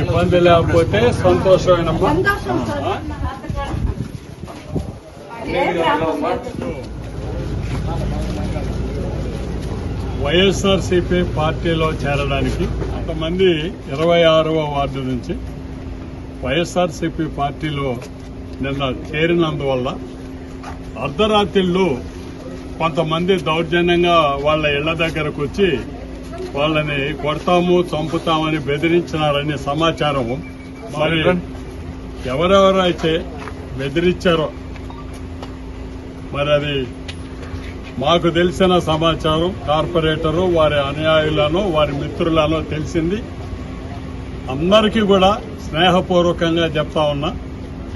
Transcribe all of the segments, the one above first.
ఇబ్బంది లేకపోతే సంతోషమేనమ్మా. వైఎస్ఆర్సీపీ పార్టీలో చేరడానికి కొంతమంది 26వ వార్డు నుంచి వైఎస్ఆర్సీపీ పార్టీలో నిన్న చేరినందువల్ల అర్ధరాత్రిళ్ళు కొంతమంది దౌర్జన్యంగా వాళ్ళ ఇళ్ల దగ్గరకు వచ్చి వాళ్ళని కొడతాము చంపుతామని బెదిరించినారనే సమాచారం. మరి ఎవరెవరైతే బెదిరించారో మరి అది మాకు తెలిసిన సమాచారం. కార్పొరేటరు వారి అనుయాయులను వారి మిత్రులను తెలిసింది. అందరికీ కూడా స్నేహపూర్వకంగా చెప్తా ఉన్నా,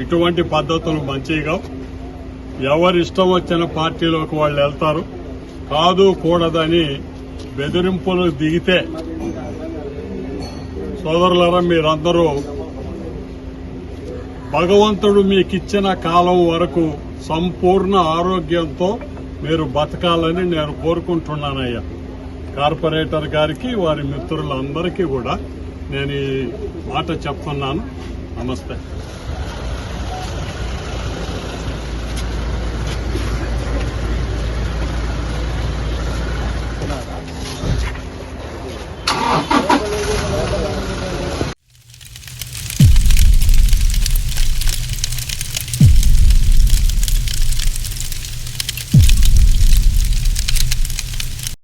ఇటువంటి పద్ధతులు మంచిగా ఎవరి ఇష్టం వచ్చిన పార్టీలోకి వాళ్ళు వెళ్తారు. కాదు కూడదని బెదిరింపులు దిగితే సోదరులారా, మీరందరూ భగవంతుడు మీకిచ్చిన కాలం వరకు సంపూర్ణ ఆరోగ్యంతో మీరు బతకాలని నేను కోరుకుంటున్నానయ్యా. కార్పొరేటర్ గారికి వారి మిత్రులందరికీ కూడా నేను ఈ మాట చెప్తున్నాను. నమస్తే.